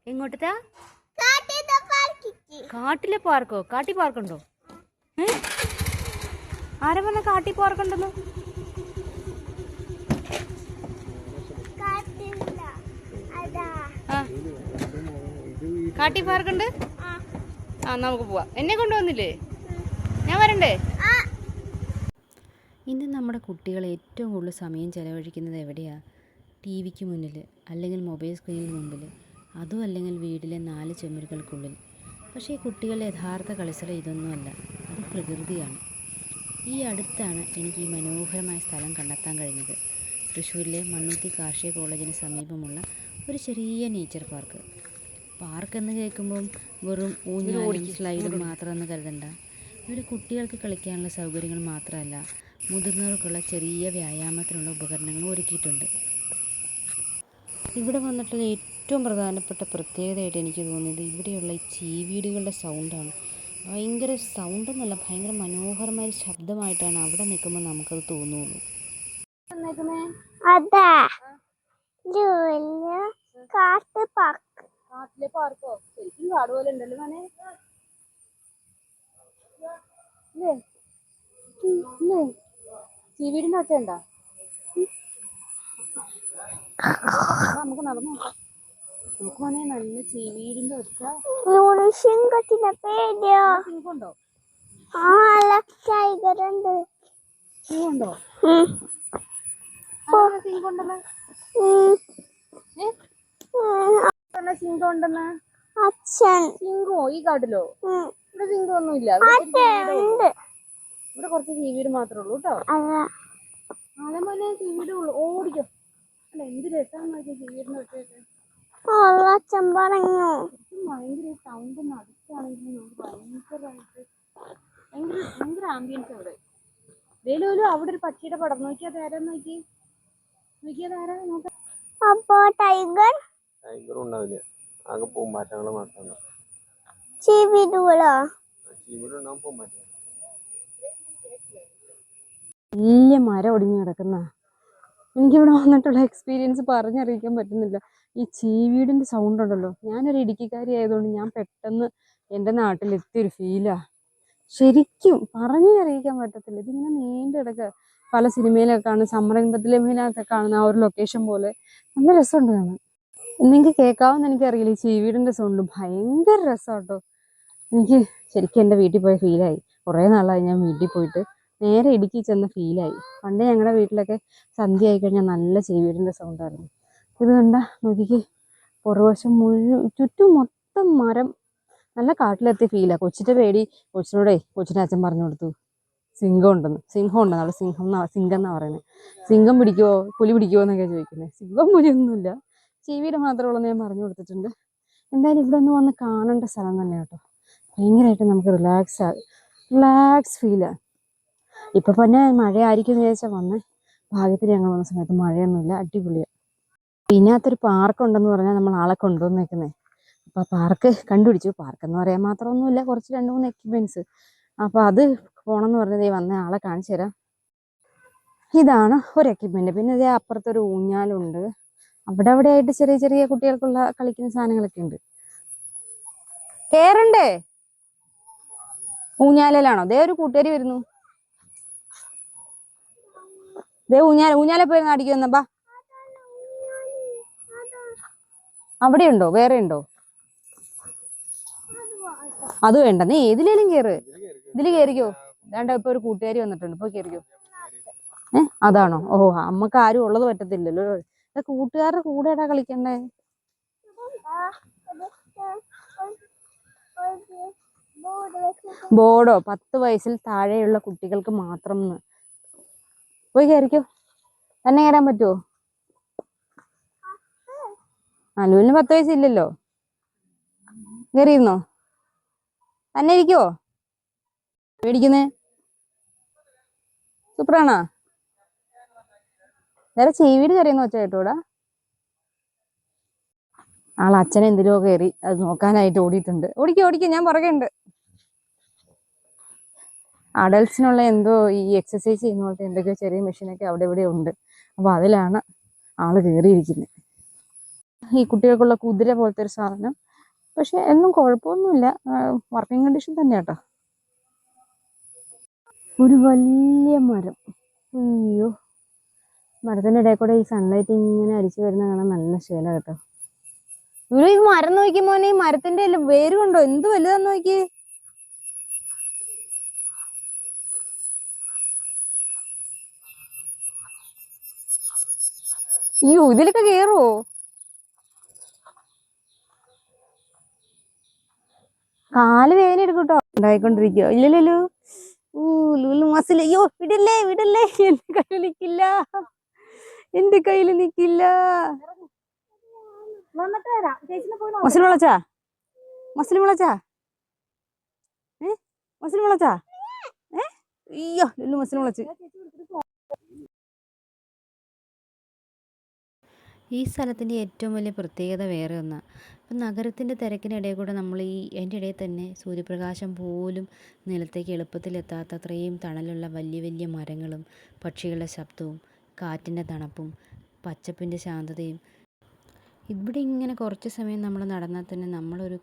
എങ്ങോട്ടാ? കാട്ടിലെ പാർക്കോ? കാട്ടി പാർക്കുണ്ടോ? ആരാ പറഞ്ഞ കാട്ടി പാർക്കുണ്ടെന്ന്? കാട്ടി പാർക്കുണ്ട്. ആ നമുക്ക് പോവാം. എന്നെ കൊണ്ടുവന്നില്ലേ? ഞാൻ വരണ്ടേ? ഇന്ന് നമ്മുടെ കുട്ടികൾ ഏറ്റവും കൂടുതൽ സമയം ചെലവഴിക്കുന്നത് എവിടെയാണ്? ടി വിക്ക് മുന്നിൽ, അല്ലെങ്കിൽ മൊബൈൽ സ്ക്രീനിന് മുമ്പിൽ, അതും അല്ലെങ്കിൽ വീട്ടിലെ 4 ചുമരുകൾക്കുള്ളിൽ. പക്ഷേ ഈ കുട്ടികളുടെ യഥാർത്ഥ കളിസ്ഥലം ഇതൊന്നുമല്ല, അത് പ്രകൃതിയാണ്. ഈ അടുത്താണ് എനിക്ക് ഈ മനോഹരമായ സ്ഥലം കണ്ടെത്താൻ കഴിഞ്ഞത്. തൃശ്ശൂരിലെ മണ്ണുത്തി കാർഷിക കോളേജിന് സമീപമുള്ള ഒരു ചെറിയ നേച്ചർ പാർക്ക്. പാർക്ക് എന്ന് കേൾക്കുമ്പം വെറും ഊഞ്ഞാലും സ്ലൈഡും മാത്രമെന്ന് കരുതണ്ട. ഇവിടെ കുട്ടികൾക്ക് കളിക്കാനുള്ള സൗകര്യങ്ങൾ മാത്രമല്ല, മുതിർന്നവർക്കുള്ള ചെറിയ വ്യായാമത്തിനുള്ള ഉപകരണങ്ങളും ഒരുക്കിയിട്ടുണ്ട്. ഇവിടെ വന്നിട്ടുള്ള ഏറ്റവും പ്രധാനപ്പെട്ട പ്രത്യേകതയായിട്ട് എനിക്ക് തോന്നിയത് ഇവിടെയുള്ള ഈ ചീവീടുകളുടെ സൗണ്ടാണ്. ഭയങ്കര സൗണ്ടെന്നല്ല, ഭയങ്കര മനോഹരമായ ശബ്ദമായിട്ടാണ് അവിടെ നിൽക്കുമ്പോൾ നമുക്കത് തോന്നുള്ളൂ. കാട്ടിലെ പാർക്കോ? ശരിക്കും കാട് പോലെ ഉണ്ടല്ലോ മോനെ. ചീവീടിന്റെ ഒച്ച ഉണ്ടോ? നമുക്ക് നടന്നു നോക്കാം. നമുക്ക് മോനെ നല്ല ചീവീടിന്റെ ഒച്ച. സിംഹുണ്ടോ? സിംഹുണ്ടോ? സിംഹുണ്ടല്ലോ. സിംഹം ഉണ്ടെന്ന്. സിംഹോ? ഈ കാട്ടിലോ? ഇവിടെ സിംഹം ഒന്നുമില്ല. ഇവിടെ കുറച്ച് ചീവീട് മാത്രമേ ഉള്ളൂ കേട്ടോ. അതേപോലെ ചീവീട് ഉള്ളു. ഓടിക്കോ. അല്ല എന്ത് രസമാണെന്ന് നോക്കിയാൽ ചീവീടിന്റെ ഒച്ചയൊക്കെ. ഭയങ്കര സൗണ്ട് ഒന്ന് അടുത്താണെങ്കിൽ നമുക്ക് ഭയങ്കരമായിട്ട് ഭയങ്കര ആംബിയൻസ് അവിടെ. വേലൂലും അവിടെ ഒരു പക്ഷിയുടെ പടം നോക്കിയാൽ ആരാന്ന് നോക്കിയത് ആരാ നോക്കാം. ടൈഗർ ഉണ്ടാവില്ല, ആകെ പൂമ്പാറ്റകൾ മാത്രമാണ്. വലിയ മരം ഒടിഞ്ഞു കിടക്കുന്ന. എനിക്കിവിടെ വന്നിട്ടുള്ള എക്സ്പീരിയൻസ് പറഞ്ഞറിയിക്കാൻ പറ്റുന്നില്ല. ഈ ചീവീടിന്റെ സൗണ്ട് ഉണ്ടല്ലോ. ഞാനൊരു ഇടുക്കിക്കാരി ആയതുകൊണ്ട് ഞാൻ പെട്ടെന്ന് എൻ്റെ നാട്ടിലെത്തിയൊരു ഫീലാ. ശരിക്കും പറഞ്ഞറിയിക്കാൻ പറ്റത്തില്ല. ഇതിങ്ങനെ നീണ്ടു കിടക്കുക. പല സിനിമയിലൊക്കെ കാണുന്ന സമരംഗത്തിലൊക്കെ കാണുന്ന ആ ഒരു ലൊക്കേഷൻ പോലെ നല്ല രസമുണ്ട് കാണാൻ. നിങ്ങൾക്ക് കേൾക്കാമെന്ന് എനിക്കറിയില്ല. ഈ ചീവീടിന്റെ സൗണ്ട് ഭയങ്കര രസമാട്ടോ. എനിക്ക് ശരിക്കും എൻ്റെ വീട്ടിൽ പോയ ഫീലായി. കുറേ നാളായി ഞാൻ വീട്ടിൽ പോയിട്ട്. നേരെ ഇടുക്കി ചെന്ന ഫീലായി. പണ്ട് ഞങ്ങളുടെ വീട്ടിലൊക്കെ സന്ധ്യ ആയി കഴിഞ്ഞാൽ നല്ല ചീവീടിന്റെ സൗണ്ടായിരുന്നു. ഇത് കണ്ട നോക്കിക്ക്, പുറവശം മുഴുവൻ ചുറ്റും മൊത്തം മരം. നല്ല കാട്ടിലെത്തിയ ഫീലാണ്. കൊച്ചിൻ്റെ പേടി കൊച്ചിൻ്റെ അച്ഛൻ പറഞ്ഞു കൊടുത്തു സിംഹം ഉണ്ടെന്ന്. അവിടെ സിംഹം എന്നാ പറയുന്നത്. സിംഹം പിടിക്കുമോ പുലി പിടിക്കുമോ എന്നൊക്കെ ചോദിക്കുന്നത്. സിംഹം പുലിയൊന്നുമില്ല, ചീവീട് മാത്രമേ ഉള്ളൂ ഞാൻ പറഞ്ഞു കൊടുത്തിട്ടുണ്ട്. എന്തായാലും ഇവിടെ ഒന്ന് വന്ന് കാണേണ്ട സ്ഥലം തന്നെ കേട്ടോ. ഭയങ്കരമായിട്ട് നമുക്ക് റിലാക്സ് ഫീലാണ്. ഇപ്പം പിന്നെ മഴ ആയിരിക്കും എന്ന് വിചാരിച്ചാൽ വന്ന്. ഭാഗ്യത്തിന് ഞങ്ങൾ വന്ന സമയത്ത് മഴയൊന്നുമില്ല, അടിപൊളിയാണ്. ഇതിനകത്തൊരു പാർക്കുണ്ടെന്ന് പറഞ്ഞാൽ നമ്മൾ ആളെ കൊണ്ടുവന്നേക്കുന്നത്. അപ്പോൾ പാർക്ക് കണ്ടുപിടിച്ചു. പാർക്കെന്ന് പറയാൻ മാത്രമൊന്നുമില്ല, കുറച്ച് 2-3 എക്യുപ്മെൻറ്റ്സ്. അപ്പോൾ അത് പോകണമെന്ന് പറഞ്ഞതേ വന്ന ആളെ കാണിച്ചു തരാം. ഇതാണ് ഒരു എക്യുപ്മെൻറ്റ്. പിന്നെ ഇതേ അപ്പുറത്തൊരു ഊഞ്ഞാലുണ്ട്. അവിടെ ആയിട്ട് ചെറിയ ചെറിയ കുട്ടികൾക്കുള്ള കളിക്കുന്ന സാധനങ്ങളൊക്കെ ഉണ്ട്. കേറണ്ടേ? ഊഞ്ഞാലാണോ? ദേ ഒരു കൂട്ടുകാരി വരുന്നു. ദേ ഊഞ്ഞാലെ പോയി അടിക്കുന്ന. ബാ, അവിടെ ഉണ്ടോ? വേറെ ഉണ്ടോ? അത് വേണ്ട, നീ ഏതിലേലും കേറ്. ഇതില് കേറിക്കോ. വേണ്ട, ഇപ്പൊ ഒരു കൂട്ടുകാരി വന്നിട്ടുണ്ട്, ഇപ്പൊ കേറിക്കോ. അതാണോ? ഓഹോ, അമ്മക്ക് ആരും ഉള്ളത് പറ്റത്തില്ലല്ലോ. കൂട്ടുകാരുടെ കൂടെയാടാ കളിക്കണ്ടേ. ബോർഡോ 10 വയസ്സിൽ താഴെയുള്ള കുട്ടികൾക്ക് മാത്രം. പോയി കയറിക്കോ. തന്നെ കയറാൻ പറ്റുമോ? അലുവിന് 10 വയസ്സില്ലല്ലോ. കയറിയിരുന്നോ? തന്നെ ഇരിക്കുവോ? മേടിക്കുന്നേ സൂപ്പറാണോ? വേറെ ചീവീട് കയറിയെന്ന് വെച്ചാ കേട്ടോടാ. അച്ഛനെ എന്തിലോ കയറി അത് നോക്കാനായിട്ട് ഓടിയിട്ടുണ്ട്. ഓടിക്കോ, ഞാൻ പുറകെയുണ്ട്. അഡൽസിനുള്ള എന്തോ ഈ എക്സസൈസ് ചെയ്യുന്ന പോലത്തെ എന്തൊക്കെയോ ചെറിയ മെഷീനൊക്കെ അവിടെ ഇവിടെ ഉണ്ട്. അപ്പോൾ അതിലാണ് ആള് കയറിയിരിക്കുന്നത്. ഈ കുട്ടികൾക്കുള്ള കുതിര പോലത്തെ ഒരു സാധനം. പക്ഷെ എന്നും കുഴപ്പമൊന്നുമില്ല, വർക്കിംഗ് കണ്ടീഷൻ തന്നെ കേട്ടോ. ഒരു വലിയ മരം, അയ്യോ, മരത്തിൻ്റെ ഇടയിൽ കൂടെ ഈ സൺലൈറ്റ് ഇങ്ങനെ അടിച്ചു വരുന്ന കാണാൻ നല്ല ശീല കേട്ടോ. ഇവിടെ ഈ മരം നോക്കി മോനെ, ഈ മരത്തിന്റെ വേര് കൊണ്ടോ എന്ത് വലുതാന്ന് നോക്കി. അയ്യോ, ഇതിലൊക്കെ കേറുവോ? കാല് വേദന എടുക്കും കേട്ടോ. ഉണ്ടായിക്കൊണ്ടിരിക്കുക. ഇല്ലല്ലോ. ലുലു മസിൽ. അയ്യോ, വിടല്ലേ വിടല്ലേ, എന്റെ കയ്യിൽ നിക്കില്ല, എന്റെ കയ്യിൽ നിക്കില്ല. മസിൽ വിളച്ചാ, മസിൽ വിളച്ചാ, മസിൽ വിളച്ചാ. അയ്യോ, ലുലു മസിൽ വിളച്ച്. ഈ സ്ഥലത്തിൻ്റെ ഏറ്റവും വലിയ പ്രത്യേകത വേറെ ഒന്നാണ്. ഇപ്പം നഗരത്തിൻ്റെ തിരക്കിനിടയിൽ കൂടെ നമ്മൾ അതിൻ്റെ ഇടയിൽ തന്നെ സൂര്യപ്രകാശം പോലും നിലത്തേക്ക് എളുപ്പത്തിലെത്താത്ത അത്രയും തണലുള്ള വലിയ വലിയ മരങ്ങളും പക്ഷികളുടെ ശബ്ദവും കാറ്റിൻ്റെ തണുപ്പും പച്ചപ്പിൻ്റെ ശാന്തതയും. ഇവിടെ ഇങ്ങനെ കുറച്ച് സമയം നമ്മൾ നടന്നാൽ തന്നെ നമ്മളൊരു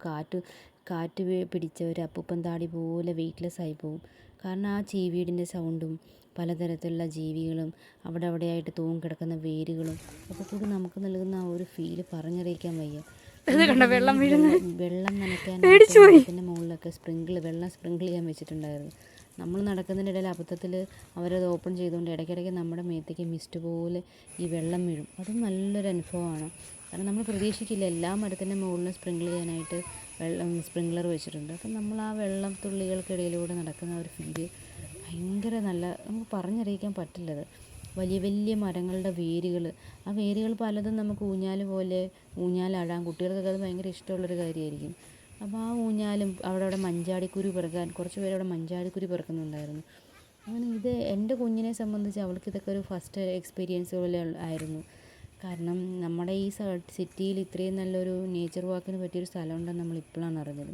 കാറ്റ് പിടിച്ച ഒരു അപ്പൂപ്പൻ താടി പോലെ വെയ്റ്റ്ലെസ് ആയി പോകും. കാരണം ആ ചീവീടിൻ്റെ സൗണ്ടും പലതരത്തിലുള്ള ജീവികളും അവിടെയായിട്ട് തൂങ്ങിക്കിടക്കുന്ന വേരുകളും ഒക്കെ കൂടി നമുക്ക് നൽകുന്ന ആ ഒരു ഫീല് പറഞ്ഞറിയിക്കാൻ വയ്യ. വെള്ളം നനയ്ക്കാനായിട്ട് മരത്തിൻ്റെ മുകളിലൊക്കെ വെള്ളം സ്പ്രിങ്കിൾ ചെയ്യാൻ വെച്ചിട്ടുണ്ടായിരുന്നു. നമ്മൾ നടക്കുന്നതിനിടയിൽ അബദ്ധത്തിൽ അവരത് ഓപ്പൺ ചെയ്തുകൊണ്ട് ഇടയ്ക്കിടയ്ക്ക് നമ്മുടെ മേത്തേക്ക് മിസ്റ്റ് പോലെ ഈ വെള്ളം വീഴും. അതും നല്ലൊരു അനുഭവമാണ്. കാരണം നമ്മൾ പ്രതീക്ഷിക്കില്ല എല്ലാ മരത്തിൻ്റെ മുകളിലും സ്പ്രിങ്കിൾ ചെയ്യാനായിട്ട് സ്പ്രിങ്ക്ലർ വെച്ചിട്ടുണ്ട്. അപ്പം നമ്മൾ ആ വെള്ളം തുള്ളികൾക്കിടയിലൂടെ നടക്കുന്ന ഒരു ഫീല് ഭയങ്കര നല്ല, നമുക്ക് പറഞ്ഞറിയിക്കാൻ പറ്റില്ലത്. വലിയ വലിയ മരങ്ങളുടെ വേരുകൾ, ആ വേരുകൾ പലതും നമുക്ക് ഊഞ്ഞാലാടാൻ കുട്ടികൾക്കൊക്കെ അത് ഭയങ്കര ഇഷ്ടമുള്ളൊരു കാര്യമായിരിക്കും. അപ്പോൾ ആ ഊഞ്ഞാലും അവിടെ മഞ്ചാടിക്കുരു പെറുക്കാൻ കുറച്ച് പേര് അവിടെ മഞ്ചാടിക്കുരു പെറുക്കുന്നുണ്ടായിരുന്നു. അങ്ങനെ ഇത് എൻ്റെ കുഞ്ഞിനെ സംബന്ധിച്ച് അവൾക്കിതൊക്കെ ഒരു ഫസ്റ്റ് എക്സ്പീരിയൻസ് പോലെ ആയിരുന്നു. കാരണം നമ്മുടെ ഈ സിറ്റിയിൽ ഇത്രയും നല്ലൊരു നേച്ചർ വാക്കിന് പറ്റിയൊരു സ്ഥലമുണ്ടെന്ന് നമ്മൾ ഇപ്പോഴാണ് അറിഞ്ഞത്.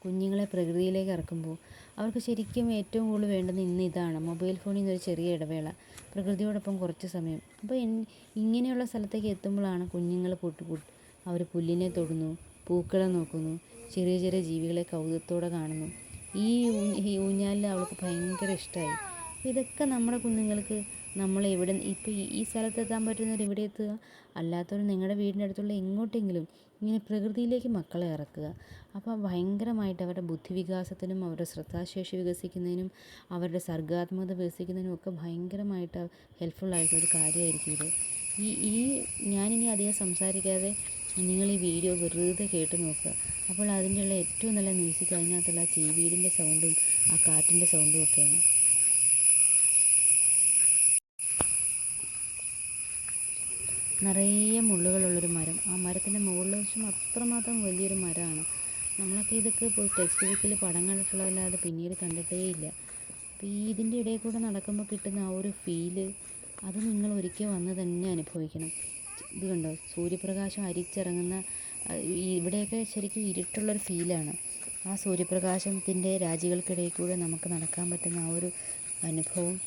കുഞ്ഞുങ്ങളെ പ്രകൃതിയിലേക്ക് ഇറക്കുമ്പോൾ അവർക്ക് ശരിക്കും ഏറ്റവും കൂടുതൽ വേണ്ടുന്നത് ഇന്ന് ഇതാണ്, മൊബൈൽ ഫോണിൽ നിന്നൊരു ചെറിയ ഇടവേള, പ്രകൃതിയോടൊപ്പം കുറച്ച് സമയം. അപ്പോൾ ഇങ്ങനെയുള്ള സ്ഥലത്തേക്ക് എത്തുമ്പോഴാണ് കുഞ്ഞുങ്ങൾ അവർ പുല്ലിനെ തൊടുന്നു, പൂക്കളെ നോക്കുന്നു, ചെറിയ ചെറിയ ജീവികളെ കൗതുകത്തോടെ കാണുന്നു. ഈ ഊഞ്ഞാലിൽ അവൾക്ക് ഭയങ്കര ഇഷ്ടമായി. അപ്പോൾ ഇതൊക്കെ നമ്മുടെ കുഞ്ഞുങ്ങൾക്ക് നമ്മൾ ഇപ്പോൾ ഈ സ്ഥലത്തെത്താൻ പറ്റുന്നവർ ഇവിടെ എത്തുക, അല്ലാത്തവർ നിങ്ങളുടെ വീടിൻ്റെ അടുത്തുള്ള എങ്ങോട്ടെങ്കിലും ഇങ്ങനെ പ്രകൃതിയിലേക്ക് മക്കളെ ഇറക്കുക. അപ്പോൾ ഭയങ്കരമായിട്ട് അവരുടെ ബുദ്ധിവികാസത്തിനും അവരുടെ ശ്രദ്ധാശേഷി വികസിക്കുന്നതിനും അവരുടെ സർഗ്ഗാത്മകത വികസിക്കുന്നതിനും ഒക്കെ ഭയങ്കരമായിട്ട് ഹെൽപ്ഫുള്ളായിട്ടൊരു കാര്യമായിരിക്കും ഇത്. ഞാനിനി അധികം സംസാരിക്കാതെ നിങ്ങൾ ഈ വീഡിയോ വെറുതെ കേട്ട് നോക്കുക. അപ്പോൾ അതിൻ്റെയുള്ള ഏറ്റവും നല്ല മ്യൂസിക് അതിനകത്തുള്ള ആ ചീവീടിൻ്റെ സൗണ്ടും ആ കാറ്റിൻ്റെ സൗണ്ടും ഒക്കെയാണ്. നിറയെ മുള്ളുകളുള്ളൊരു മരം, ആ മരത്തിൻ്റെ മുകളിൽ വെച്ചും അത്രമാത്രം വലിയൊരു മരമാണ്. നമ്മളൊക്കെ ഇതൊക്കെ ഇപ്പോൾ ടെക്സ്റ്റ് ബുക്കിൽ പടം കണ്ടിട്ടുള്ളതല്ലാതെ പിന്നീട് കണ്ടിട്ടേ ഇല്ല. അപ്പോൾ ഇതിൻ്റെ ഇടയിൽ കൂടെ നടക്കുമ്പോൾ കിട്ടുന്ന ആ ഒരു ഫീല് അത് നിങ്ങൾ ഒരിക്കൽ വന്ന് തന്നെ അനുഭവിക്കണം. ഇത് കണ്ടോ, സൂര്യപ്രകാശം അരിച്ചിറങ്ങുന്ന ഇവിടെയൊക്കെ ശരിക്കും ഇരുട്ടുള്ളൊരു ഫീലാണ്. ആ സൂര്യപ്രകാശത്തിൻ്റെ രാജികൾക്കിടയിൽ കൂടെ നമുക്ക് നടക്കാൻ പറ്റുന്ന ആ ഒരു അനുഭവം